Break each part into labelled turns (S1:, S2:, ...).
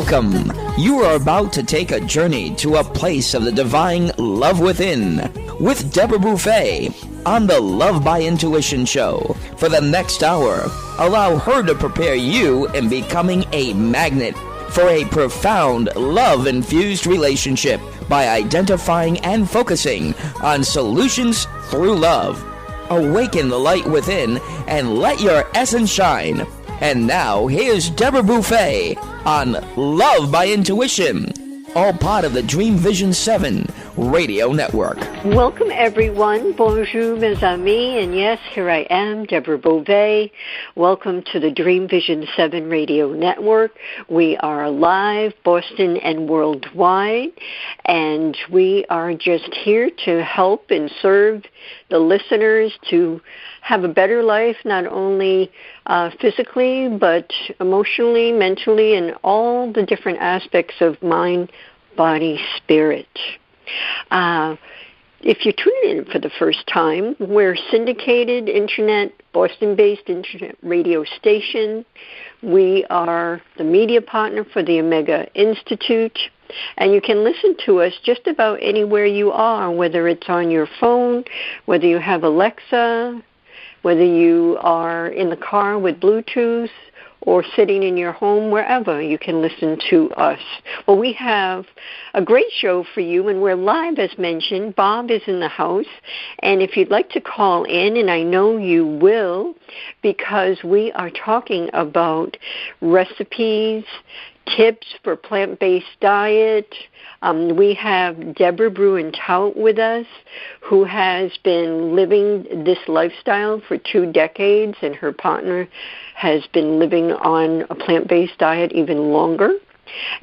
S1: Welcome. You are about to take a journey to a place of the divine love within with Debara Bruhn Towt on the Love by Intuition show. For the next hour, allow her to prepare you in becoming a magnet for a profound love-infused relationship by identifying and focusing on solutions through love. Awaken the light within and let your essence shine. And now, here's Debara Bruhn Towt on Love by Intuition, all part of the Dream Vision 7 radio network.
S2: Welcome, everyone. Bonjour, mes amis. And yes, here I am, Debara Bruhn Towt. Welcome to the Dream Vision 7 radio network. We are live, Boston and worldwide, and we are just here to help and serve the listeners to have a better life, not only physically, but emotionally, mentally, and all the different aspects of mind, body, spirit. If you're tuning in for the first time, we're syndicated internet, Boston-based internet radio station. We are the media partner for the Omega Institute, and you can listen to us just about anywhere you are, whether it's on your phone, whether you have Alexa, whether you are in the car with Bluetooth, or sitting in your home, wherever you can listen to us. Well, we have a great show for you, and we're live, as mentioned. Bob is in the house, and if you'd like to call in, and I know you will, because we are talking about recipes, tips for plant-based diet. We have Debara Bruhn Towt with us, who has been living this lifestyle for 2 decades, and her partner has been living on a plant-based diet even longer.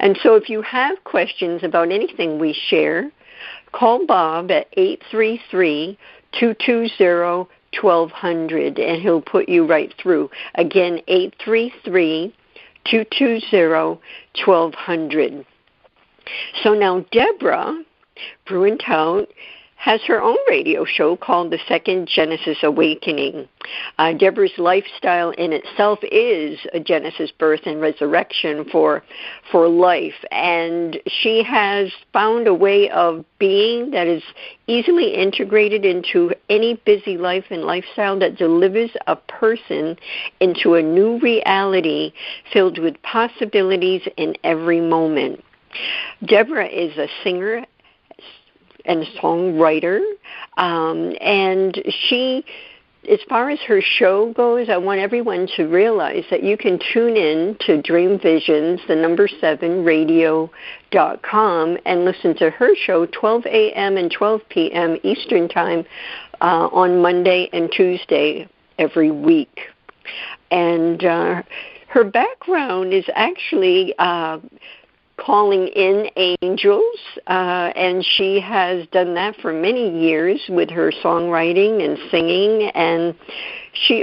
S2: And so if you have questions about anything we share, call Bob at 833-220-1200, and he'll put you right through. Again, 833-220-1200. So now Debara Bruhn Towt has her own radio show called The Second Genesis Awakening. Debara's lifestyle in itself is a Genesis birth and resurrection for life, and she has found a way of being that is easily integrated into any busy life and lifestyle that delivers a person into a new reality filled with possibilities in every moment. Debara is a singer and songwriter, and she, as far as her show goes, I want everyone to realize that you can tune in to Dream Visions, the number 7 radio.com, and listen to her show 12 a.m. and 12 p.m. Eastern Time on Monday and Tuesday every week. And her background is actually calling in angels, and she has done that for many years with her songwriting and singing, and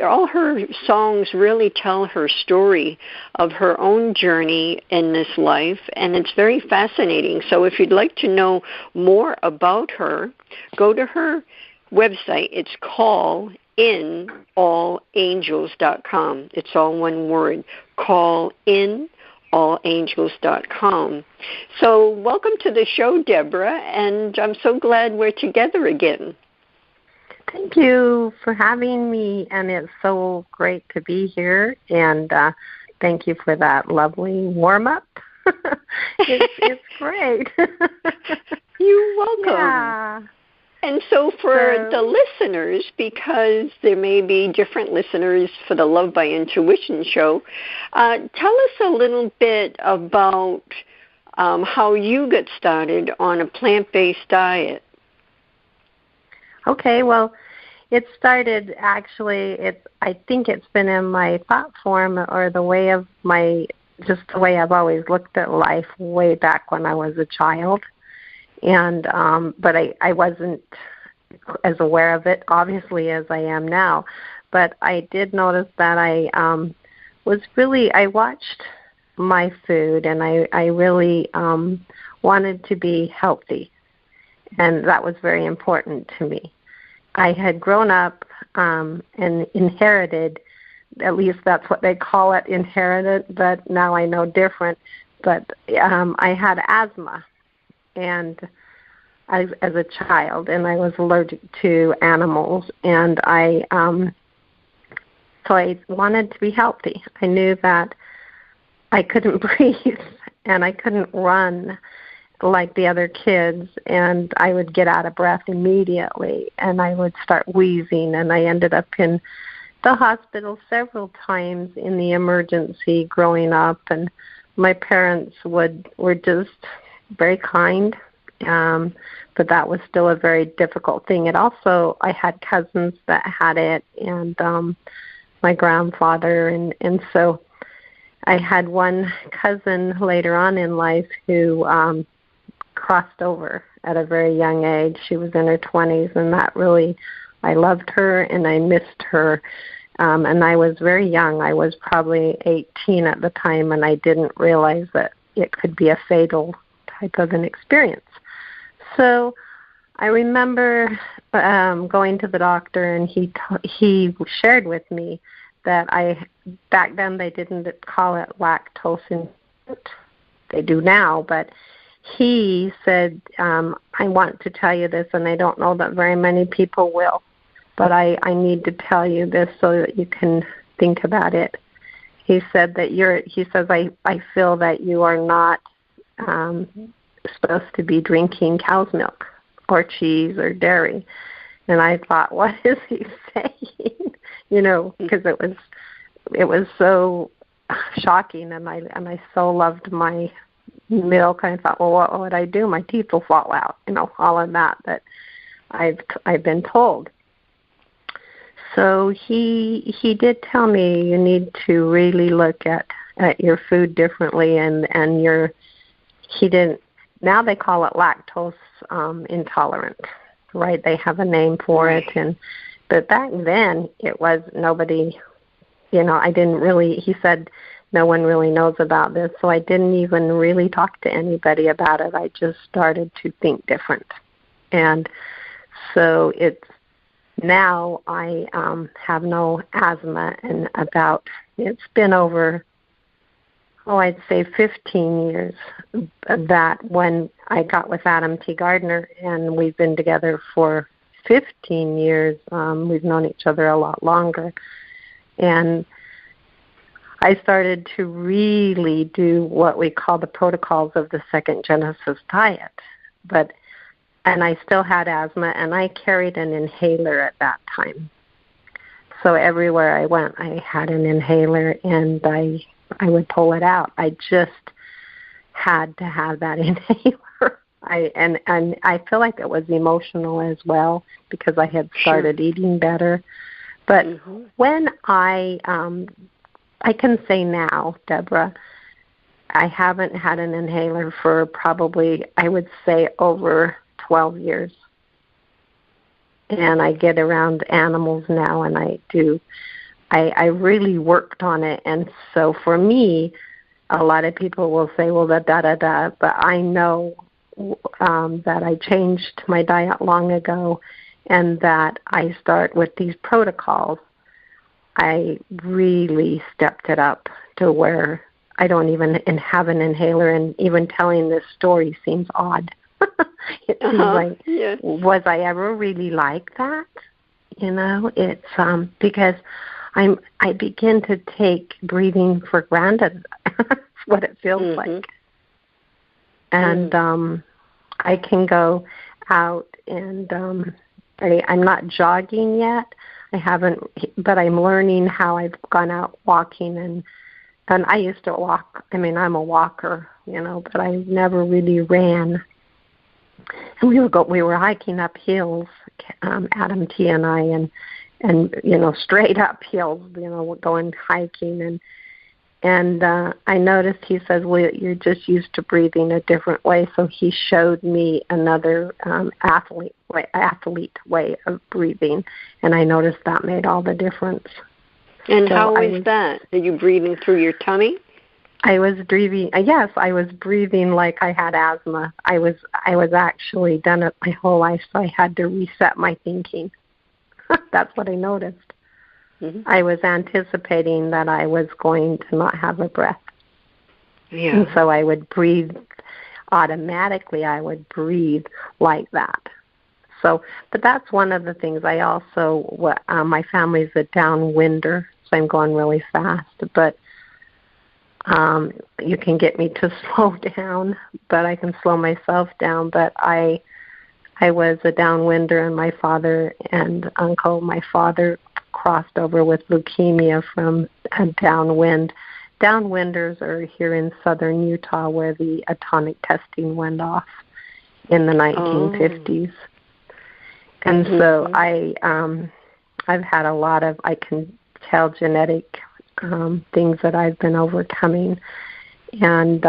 S2: all her songs really tell her story of her own journey in this life, and it's very fascinating. So if you'd like to know more about her, go to her website. It's callinallangels.com. It's all one word, callinallangels.com. So welcome to the show, Debara, and I'm so glad we're together again.
S3: Thank you for having me, and it's so great to be here, and thank you for that lovely warm-up. It's great.
S2: You're welcome.
S3: Yeah.
S2: And so for the listeners, because there may be different listeners for the Love by Intuition show, tell us a little bit about how you got started on a plant-based diet.
S3: Okay, well, it started actually, I think it's been in my thought form or the way of just the way I've always looked at life way back when I was a child. And but I wasn't as aware of it, obviously, as I am now. But I did notice that I watched my food, and I really wanted to be healthy, and that was very important to me. I had grown up and inherited, at least that's what they call it, inherited, but now I know different, but I had asthma, and as a child, and I was allergic to animals, and so I wanted to be healthy. I knew that I couldn't breathe, and I couldn't run like the other kids, and I would get out of breath immediately, and I would start wheezing, and I ended up in the hospital several times in the emergency growing up, and my parents were just very kind, but that was still a very difficult thing. It also, I had cousins that had it, and my grandfather, and so I had one cousin later on in life who crossed over at a very young age. She was in her 20s, and that really, I loved her and I missed her. And I was very young. I was probably 18 at the time, and I didn't realize that it could be a fatal type of an experience. So I remember going to the doctor, and he shared with me that back then they didn't call it lactose intolerant. They do now, but he said, I want to tell you this, and I don't know that very many people will, but I need to tell you this so that you can think about it. He said that I feel that you are not supposed to be drinking cow's milk or cheese or dairy. And I thought, what is he saying? Because it was so shocking, and I so loved my milk. I thought, well, what would I do? My teeth will fall out, all of that I've been told. So he did tell me you need to really look at your food differently, and he didn't. Now they call it lactose intolerant, right? They have a name for it, but back then it was nobody. I didn't really. He said no one really knows about this, so I didn't even really talk to anybody about it. I just started to think different, and so now I have no asthma, and it's been over, I'd say 15 years that when I got with Adam T. Gardner, and we've been together for 15 years. We've known each other a lot longer. And I started to really do what we call the protocols of the Second Genesis diet. And I still had asthma, and I carried an inhaler at that time. So everywhere I went, I had an inhaler, and I would pull it out. I just had to have that inhaler. And I feel like it was emotional as well, because I had started eating better. But when I can say now, Deborah, I haven't had an inhaler for probably, I would say, over 12 years. And I get around animals now, and I really worked on it. And so for me, a lot of people will say, well, but I know that I changed my diet long ago, and that I start with these protocols. I really stepped it up to where I don't even have an inhaler, and even telling this story seems odd. It seems like, was I ever really like that? It's because I begin to take breathing for granted. That's what it feels like. And I can go out, and I'm not jogging yet. I haven't, but I'm learning how. I've gone out walking, and I used to walk. I mean, I'm a walker, but I never really ran. And we were hiking up hills, Adam T. and I, and straight up hills, going hiking, and I noticed, he says, well, you're just used to breathing a different way. So he showed me another athlete way of breathing, and I noticed that made all the difference.
S2: And so how is that? Are you breathing through your tummy?
S3: I was breathing. Yes, I was breathing like I had asthma. I was actually done it my whole life, so I had to reset my thinking. That's what I noticed. I was anticipating that I was going to not have a breath.
S2: Yeah.
S3: And so I would breathe automatically. I would breathe like that. So, but that's one of the things. I also, my family's a downwinder, so I'm going really fast. But you can get me to slow down, but I can slow myself down. But I was a downwinder, and my father and uncle, my father crossed over with leukemia from a downwind. Downwinders are here in southern Utah, where the atomic testing went off in the 1950s. And so I've had a lot of, I can tell, genetic things that I've been overcoming. And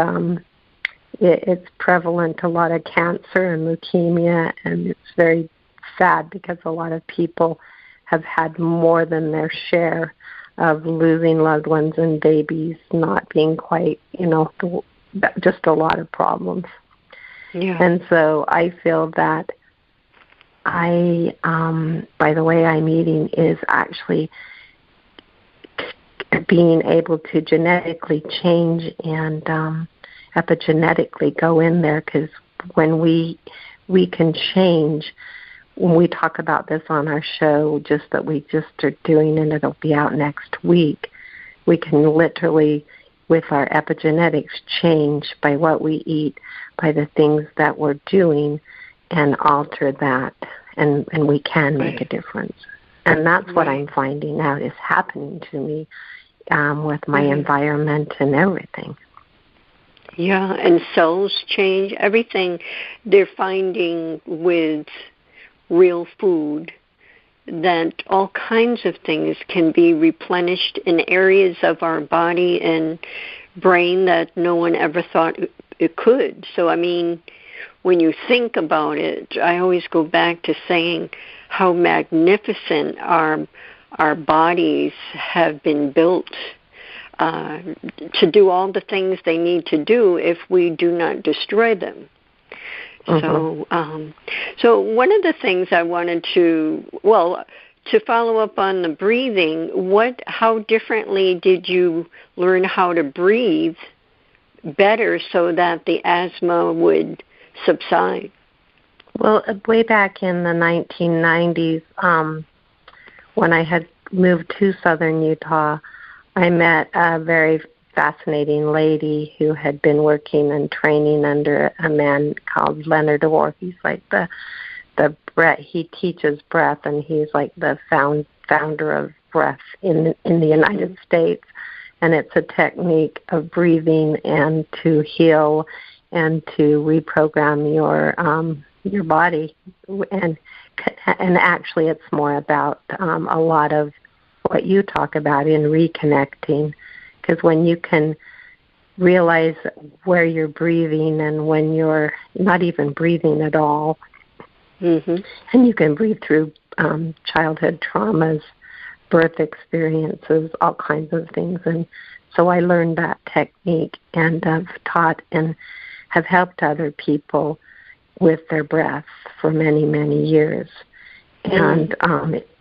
S3: it's prevalent, a lot of cancer and leukemia, and it's very sad because a lot of people have had more than their share of losing loved ones and babies not being quite, just a lot of problems.
S2: Yeah.
S3: And so I feel that by the way I'm eating, is actually being able to genetically change and epigenetically go in there, because when we can change, when we talk about this on our show, just that we just are doing, and it'll be out next week, we can literally, with our epigenetics, change by what we eat, by the things that we're doing, and alter that, and we can make a difference. And that's what I'm finding out is happening to me with my environment and everything.
S2: Yeah, and cells change. Everything they're finding with real food, that all kinds of things can be replenished in areas of our body and brain that no one ever thought it could. So, I mean, when you think about it, I always go back to saying how magnificent our bodies have been built to do all the things they need to do if we do not destroy them. So one of the things I wanted to follow up on the breathing, how differently did you learn how to breathe better so that the asthma would subside?
S3: Well, way back in the 1990s, when I had moved to southern Utah, I met a very fascinating lady who had been working and training under a man called Leonard Orr. He's like the breath. He teaches breath, and he's like the founder of breath in the United States. And it's a technique of breathing and to heal and to reprogram your body. And actually, it's more about a lot of what you talk about in reconnecting. Because when you can realize where you're breathing and when you're not even breathing at all, and you can breathe through childhood traumas, birth experiences, all kinds of things. And so I learned that technique and have taught and have helped other people with their breath for many, many years. And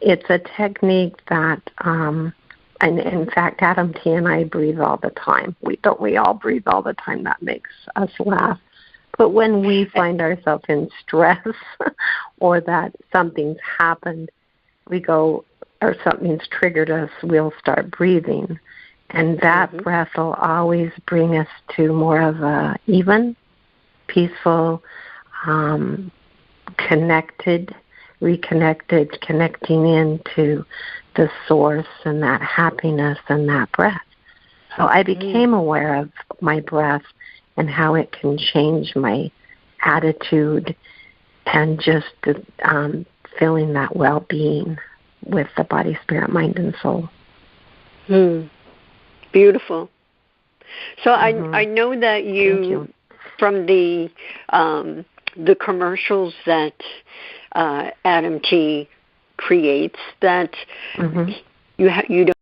S3: it's a technique that... and in fact, Adam T. and I breathe all the time. We all breathe all the time. That makes us laugh. But when we find ourselves in stress or that something's happened, we go, or something's triggered us, we'll start breathing. And that breath will always bring us to more of a even, peaceful, reconnected, connecting into the source and that happiness and that breath. So I became aware of my breath and how it can change my attitude and just feeling that well-being with the body, spirit, mind, and soul.
S2: Beautiful. So I know that you from the commercials that Adam T. creates, that you don't